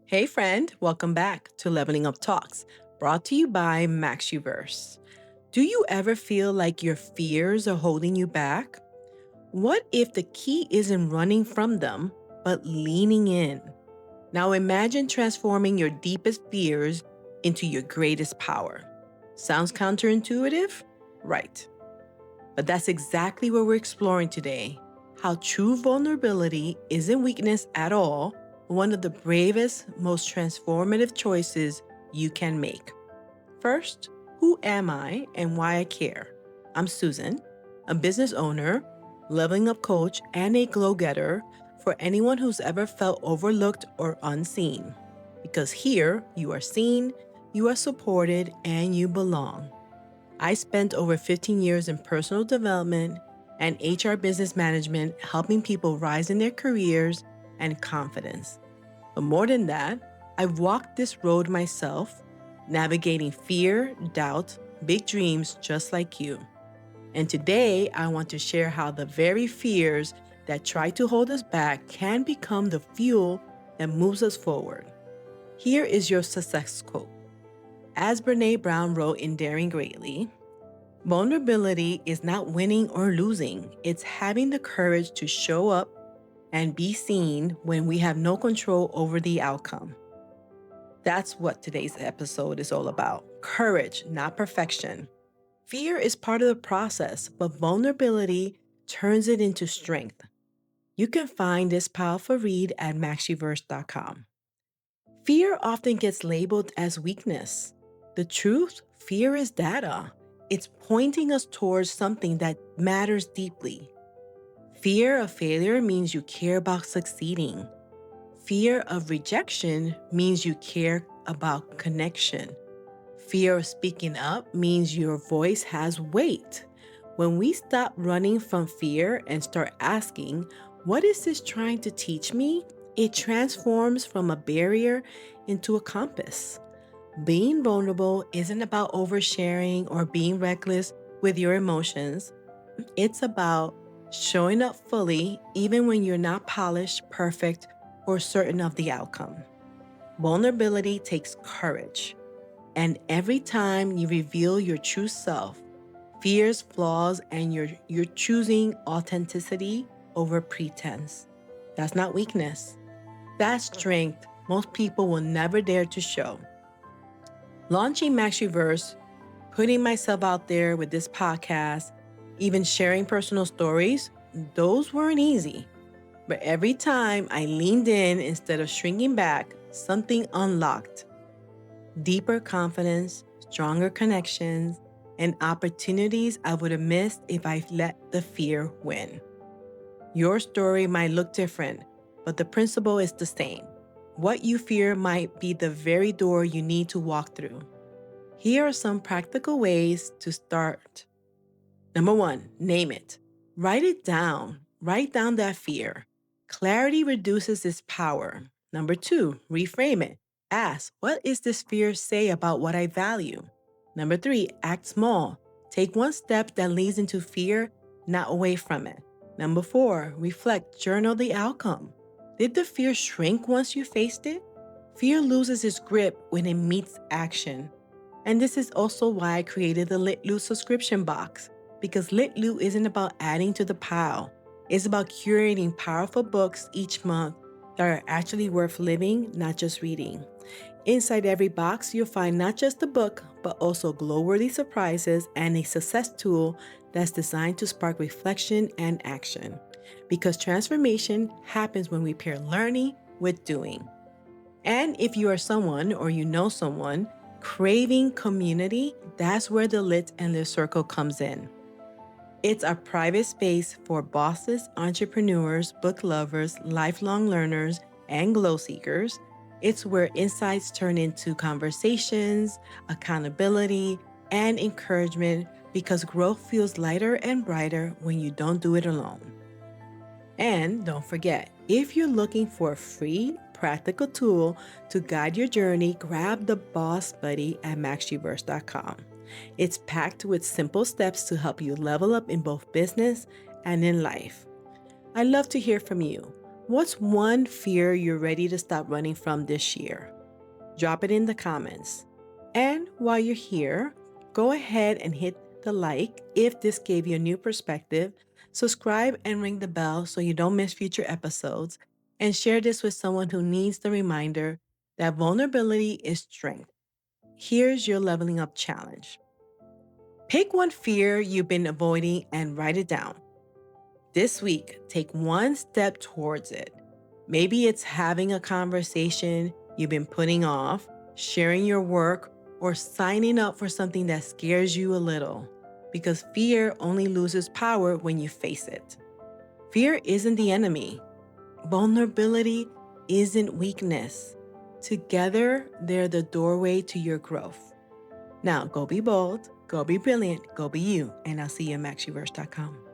Hey friend, welcome back to Leveling Up Talks, brought to you by MaxUverse. Do you ever feel like your fears are holding you back? What if the key isn't running from them, but leaning in? Now imagine transforming your deepest fears into your greatest power. Sounds counterintuitive? Right. But that's exactly what we're exploring today. How true vulnerability isn't weakness at all, one of the bravest, most transformative choices you can make. First, who am I and why I care? I'm Susan, a business owner, leveling up coach, and a glow-getter for anyone who's ever felt overlooked or unseen. Because here, you are seen, you are supported, and you belong. I spent over 15 years in personal development and HR business management, helping people rise in their careers and confidence. But more than that, I've walked this road myself, navigating fear, doubt, big dreams just like you. And today, I want to share how the very fears that try to hold us back can become the fuel that moves us forward. Here is your success quote. As Brené Brown wrote in Daring Greatly, vulnerability is not winning or losing. It's having the courage to show up and be seen when we have no control over the outcome. That's what today's episode is all about. Courage, not perfection. Fear is part of the process, but vulnerability turns it into strength. You can find this powerful read at MaxUverse.com. Fear often gets labeled as weakness. The truth, fear is data. It's pointing us towards something that matters deeply. Fear of failure means you care about succeeding. Fear of rejection means you care about connection. Fear of speaking up means your voice has weight. When we stop running from fear and start asking, what is this trying to teach me? It transforms from a barrier into a compass. Being vulnerable isn't about oversharing or being reckless with your emotions. It's about showing up fully even when you're not polished, perfect, or certain of the outcome. Vulnerability takes courage. And every time you reveal your true self, fears, flaws, and you're choosing authenticity over pretense. That's not weakness. That's strength most people will never dare to show. Launching MaxUverse, putting myself out there with this podcast, even sharing personal stories, those weren't easy. But every time I leaned in instead of shrinking back, something unlocked. Deeper confidence, stronger connections, and opportunities I would have missed if I let the fear win. Your story might look different, but the principle is the same. What you fear might be the very door you need to walk through. Here are some practical ways to start. Number 1, name it. Write it down. Write down that fear. Clarity reduces its power. Number 2, reframe it. Ask, what is this fear say about what I value? Number 3, act small. Take one step that leads into fear, not away from it. Number 4, reflect, journal the outcome. Did the fear shrink once you faced it? Fear loses its grip when it meets action. And this is also why I created the Lit Loot subscription box, because Lit Loot isn't about adding to the pile. It's about curating powerful books each month that are actually worth living, not just reading. Inside every box, you'll find not just the book, but also glow-worthy surprises and a success tool that's designed to spark reflection and action. Because transformation happens when we pair learning with doing. And if you are someone or you know someone craving community, that's where the Lit and Live Circle comes in. It's a private space for bosses, entrepreneurs, book lovers, lifelong learners, and glow seekers. It's where insights turn into conversations, accountability, and encouragement because growth feels lighter and brighter when you don't do it alone. And don't forget, if you're looking for a free, practical tool to guide your journey, grab the Boss Buddy at MaxUverse.com. It's packed with simple steps to help you level up in both business and in life. I'd love to hear from you. What's one fear you're ready to stop running from this year? Drop it in the comments. And while you're here, go ahead and hit the like if this gave you a new perspective. Subscribe and ring the bell so you don't miss future episodes. And share this with someone who needs the reminder that vulnerability is strength. Here's your leveling up challenge. Pick one fear you've been avoiding and write it down. This week, take one step towards it. Maybe it's having a conversation you've been putting off, sharing your work, or signing up for something that scares you a little. Because fear only loses power when you face it. Fear isn't the enemy. Vulnerability isn't weakness. Together, they're the doorway to your growth. Now, go be bold, go be brilliant, go be you, and I'll see you at MaxUverse.com.